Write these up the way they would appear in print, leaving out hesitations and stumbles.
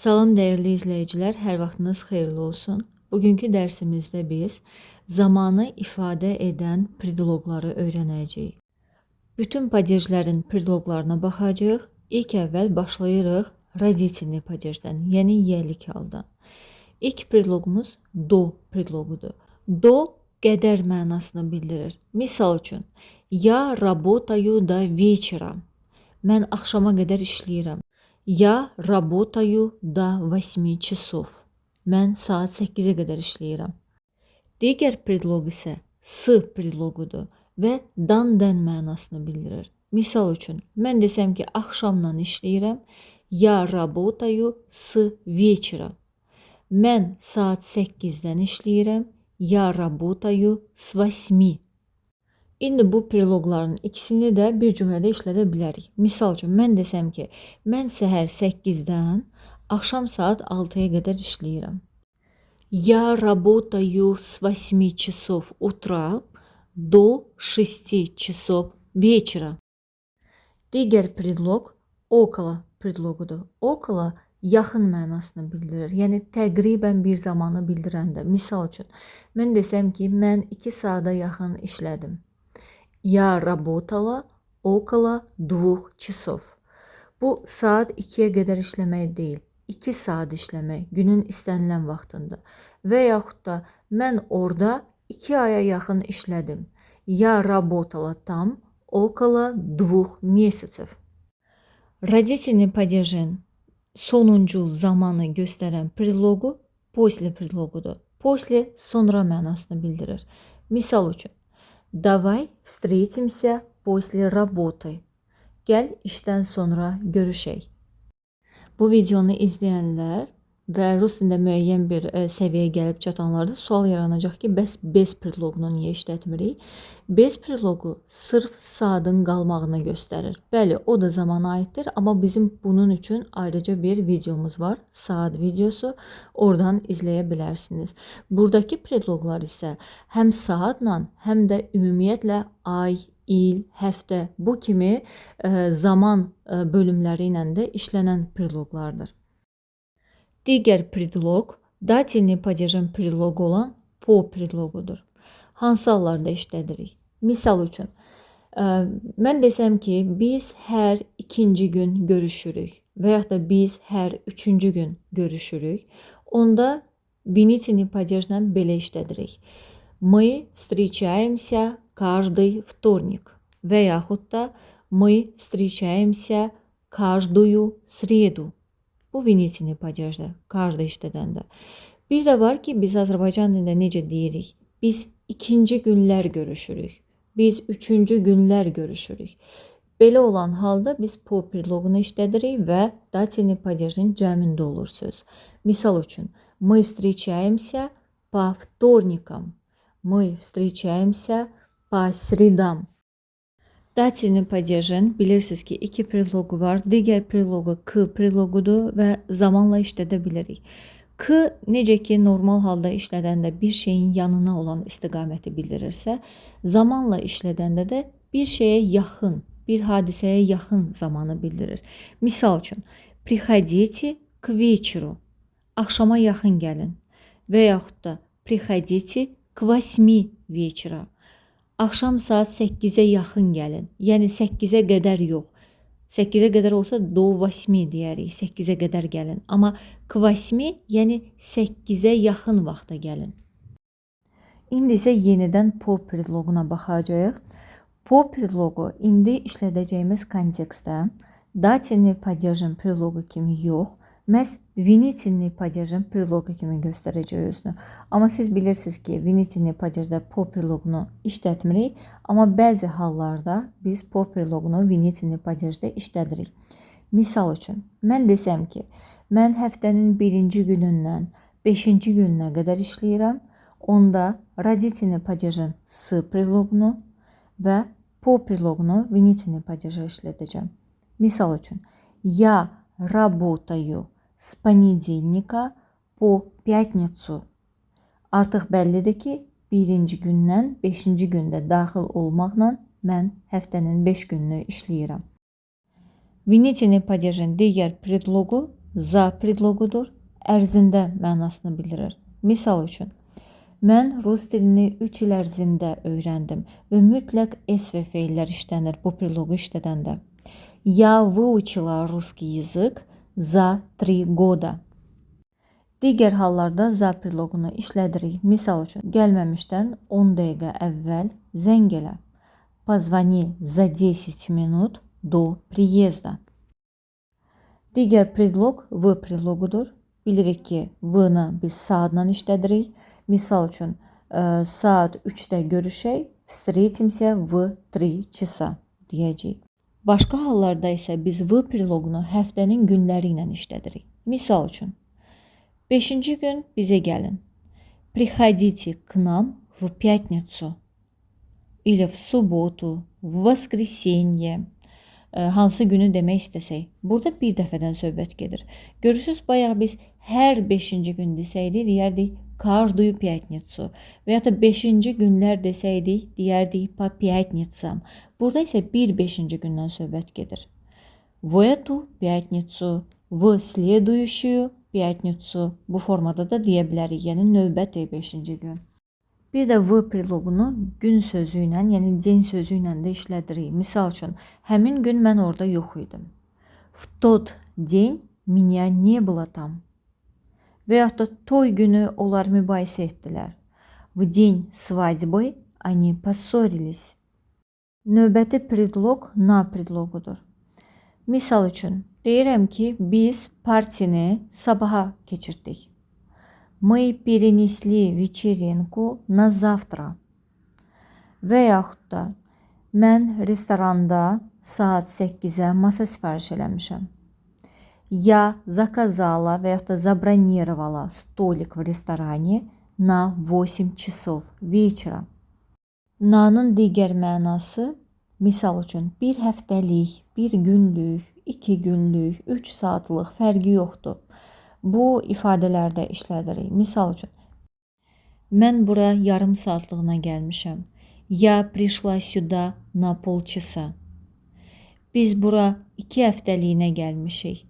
Salam dəyərli izləyicilər, hər vaxtınız xeyirli olsun. Bugünkü dərsimizdə biz zamanı ifadə edən predloqları öyrənəcəyik. Bütün padejlərin predloqlarına baxacağıq. İlk əvvəl başlayırıq родительный padejdən, yəni yiyəlik haldan. İlk predloqumuz do predloqudur. Do qədər mənasını bildirir. Misal üçün, я работаю до вечера. Mən axşama qədər işləyirəm. Я работаю до 8 часов. Mən saat 8-ə qədər işləyirəm. Digər predloq isə s predloqudur və dan-dən mənasını bildirir. Misal üçün, mən desəm ki, axşamdan işləyirəm. Я работаю с вечера. Mən saat 8-dən işləyirəm. Я работаю с 8. İndi bu predloqların ikisini də bir cümlədə işlədə bilərik. Misal üçün, mən desəm ki, mən səhər 8-dən axşam saat 6-ya qədər işləyirəm. Я работаю с 8 часов утра до 6 часов вечера. Digər predloq okolo predloqudur. Okolo yaxın mənasını bildirir. Yəni təqribən bir zamanı bildirəndə. Misal üçün, mən desəm ki, mən 2 saata yaxın işlədim. Я работала около 2 часов. Bu saat 2-yə qədər işləmək deyil. 2 saat işləmək günün istənilən vaxtında. Və yaxud da mən orada 2 aya yaxın işlədim. Я работала там около 2 месяцев. Родительный падежin sonuncu zamanı göstərən predloqu после predloqudur. После sonra mənasını bildirir. Misal üçün, Давай встретимся после работы. Gəl işdən sonra görüşək. Bu videonu izləyənlər və rus dilində müəyyən bir səviyyəyə gəlib çatanlarda sual yaranacaq ki, bəs bez predloqunu niyə işlətmirik? Bez predloqu sırf saatın qalmağını göstərir. Bəli, o da zamana aiddir, amma bizim bunun üçün ayrıca bir videomuz var. Saat videosu. Oradan izləyə bilərsiniz. Buradakı predloqlar isə həm saatla, həm də ümumiyyətlə ay, il, həftə bu kimi zaman bölümləri ilə də işlənən predloqlardır. Digər predloq dательный падежin predloqu olan po predloqudur. Hansı hallarda işlədirik? Misal üçün, mən desəm ki, biz hər ikinci gün görüşürük və yaxud da biz hər üçüncü gün görüşürük. Onda винительный падежlə belə işlədirik. Мы встречаемся каждый вторник və yaxud da мы встречаемся каждую среду. Bu винительный падежdə, каждый işlədəndə. Bir də var ki, biz Azərbaycan dilində necə deyirik? Biz ikinci günlər görüşürük. Biz üçüncü günlər görüşürük. Belə olan halda biz po predloqunu işlədirik və dательный падежin cəmində olur söz. Misal üçün, мы встречаемся по вторникам. Мы встречаемся по средам. Dательный падежin bilirsiniz ki, iki predloqu var. Digər predloqu k predloqudur və zamanla işlədə bilərik. K necə ki, normal halda işlədəndə bir şeyin yanına olan istiqaməti bildirirsə, zamanla işlədəndə də bir şeyə yaxın, bir hadisəyə yaxın zamanı bildirir. Misal üçün, приходите к вечеру. Axşama yaxın gəlin. Və yaxud da приходите к 8 вечера. Axşam saat 8-ə yaxın gəlin. Yəni 8-ə qədər yox. 8-ə qədər olsa do 8 deyərik. 8-ə qədər gəlin. Amma k 8, yəni 8-ə yaxın vaxta gəlin. İndi isə yenidən po predloquna baxacağıq. Po predloqu indi işlədəcəyimiz kontekstdə dательный падежin predloqu kimi yox, məhz винительный падежin predloqu kimi göstərəcək özünü. Amma siz bilirsiniz ki, винительный падежdə po predloqunu işlətmirik, amma bəzi hallarda biz po predloqunu винительный падежdə işlədirik. Misal üçün, mən desəm ki, mən həftənin 1-ci günündən 5-ci gününə qədər işləyirəm, onda родительный падежin s predloqunu və po predloqunu винительный падежə işlədəcəm. Misal üçün, я работаю с понедельника по пятницу. Artıq bəllidir ki, 1-ci gündən 5-ci gündə daxil olmaqla mən həftənin 5 gününü işləyirəm. Винительный падежin digər predloqu za predloqudur, ərzində mənasını bildirir. Misal üçün, mən rus dilini 3 il ərzində öyrəndim və mütləq s və feillər işlənir bu predloqu işlədəndə. Я выучила русский язык за 3 года. Digər hallarda za predloqunu işlədirik. Misal üçün, gəlməmişdən 10 dəqiqə əvvəl zəng elə. Позвони за 10 минут до приезда. Digər predloq v predloqudur. Bilirik ki, v-nı biz saatla işlədirik. Misal üçün, saat 3-də görüşək, встретимся в 3 часа deyəcəyik. Başqa hallarda isə biz v predloqunu həftənin günləri ilə işlədirik. Misal üçün, 5-ci gün bizə gəlin. Приходите к нам в пятницу. Или в субботу, в воскресенье. Hansı günü demək istəsək. Burada bir dəfədən söhbət gedir. Görürsünüz, bayaq biz hər 5-ci gün desəydik, deyərdik каждую пятницу. Və ya da 5-ci günlər desəydik, deyərdik по пятницам. Burada isə bir 5-ci gündən söhbət gedir. В эту пятницу, в следующую пятницу. Bu formada da deyə bilərik, yəni növbəti 5-ci gün. Bir də v predloqunu gün sözü ilə, yəni день sözü ilə də işlədirik. Misal üçün, həmin gün mən orada yox idim. В тот день меня не было там. Və ya da toy günü onlar mübahisə etdilər. В день свадьбы они поссорились. Növbəti predloq na predloqudur. Misal üçün, deyirəm ki, biz partini sabaha keçirdik. Мы перенесли вечеринку на завтра. Və yaxud da mən restoranda saat 8-ə masa sifariş eləmişəm. Я заказала və yaxud da забронировала столик в ресторане на 8 часов вечера. Na'nın digər mənası, misal üçün, bir həftəlik, bir günlük, 2 günlük, 3 saatlıq fərqi yoxdur. Bu ifadələrdə işlədirik. Misal üçün, mən bura yarım saatlığına gəlmişəm. Я пришла сюда на полчаса. Biz bura 2 həftəliyinə gəlmişik.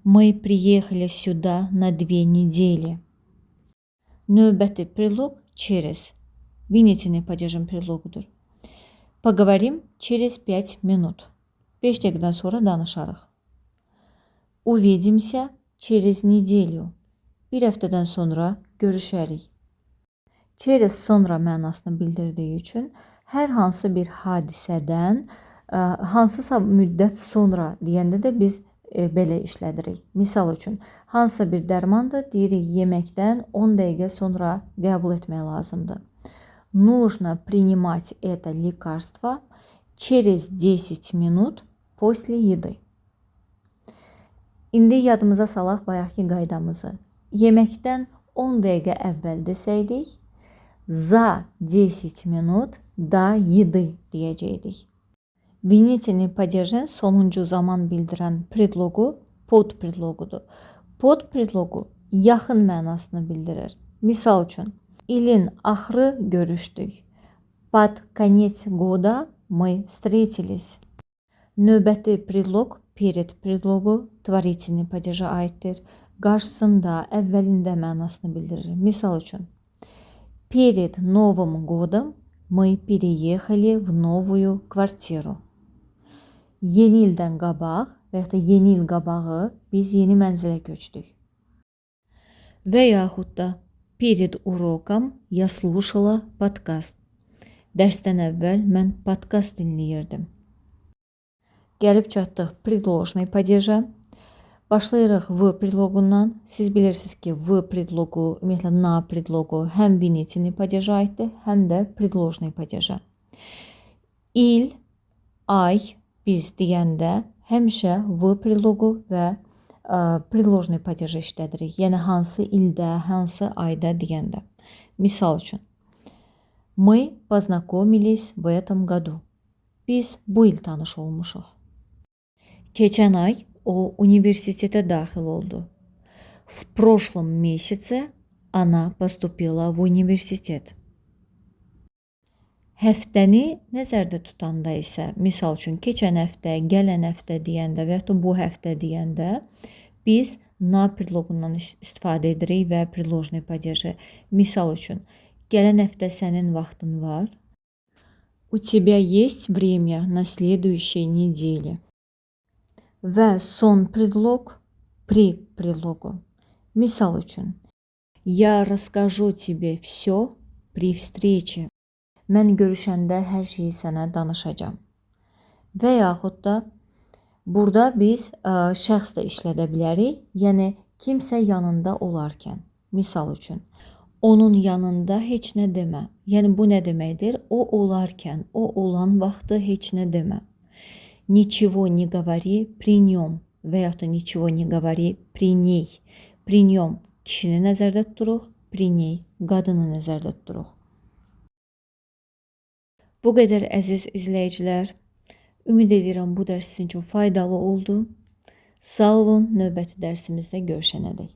Мы приехали сюда на 2 недели. Növbəti predloq через. Винительный падежin predloqudur. Поговорим через 5 минут. 5 dəqiqədən sonra danışarıq. Увидимся через неделю. Bir həftədən sonra görüşərik. Через sonra mənasını bildirdiyi üçün hər hansı bir hadisədən hansısa müddət sonra deyəndə də biz belə işlədirik. Misal üçün, hansısa bir dərmandır, deyirik yeməkdən 10 dəqiqə sonra qəbul etmək lazımdır. Нужно принимать это лекарство через 10 минут после еды. İndi yadımıza salaq bayaqki qaydamızı. Yeməkdən 10 dəqiqə əvvəl desəydik, за 10 minut до еды deyəcəkdik. Винительный падежin sonuncu zaman bildirən predloqu pod predloqudur. Pod predloqu yaxın mənasını bildirir. Misal üçün, ilin axırı görüşdük. Под конец года мы встретились. Növbəti predloq перед predloqu tvarительный падежə aiddir. Qarşısında, əvvəlində mənasını bildirir. Misal üçün, перед Новым годом мы переехали в новую квартиру. Yeni ildən qabaq və ya da yeni il qabağı biz yeni mənzilə köçdük. Və yaxud da перед уроком я слушала подкаст. Dərsdən əvvəl mən podkast dinləyirdim. Gəlib çatdıq предложный падежə. Başlayırıq v predloqundan. Siz bilirsiniz ki, v predloqu, ümumiyyətlə na predloqu həm винительный падежə aiddir, həm də предложный падежə. İl, ay biz deyəndə həmişə v predloqu və предложный падежə işlədirik. Yəni hansı ildə, hansı ayda deyəndə. Misal üçün, мы познакомились в этом году. Biz bu il tanış olmuşuq. Keçən ay o universitetə daxil oldu. В прошлом месяце она поступила в университет. Həftəni nəzərdə tutanda isə, misal üçün, keçən həftə, gələn həftə deyəndə və ya bu həftə deyəndə biz na predloqundan istifadə edirik və предложный падежи. Misal üçün, gələn həftə sənin vaxtın var. У тебя есть время на следующей неделе. Və son predloq при предлогу. Misal üçün, я расскажу тебе все при встрече. Mən görüşəndə hər şeyi sənə danışacağam. Və yaxud da burada biz şəxs də işlədə bilərik. Yəni kimsə yanında olarkən. Misal üçün, onun yanında heç nə demə. Yəni bu nə deməkdir? O olarkən, o olan vaxtı heç nə demə. Ничего не говори при нем və yaxud da ничего не говори при ней. При нем kişini nəzərdə tuturuq, при ней qadını nəzərdə tuturuq. Bu qədər əziz izləyicilər. Ümid edirəm bu dərs sizin üçün faydalı oldu. Sağ olun, növbəti dərsimizdə görüşənədək.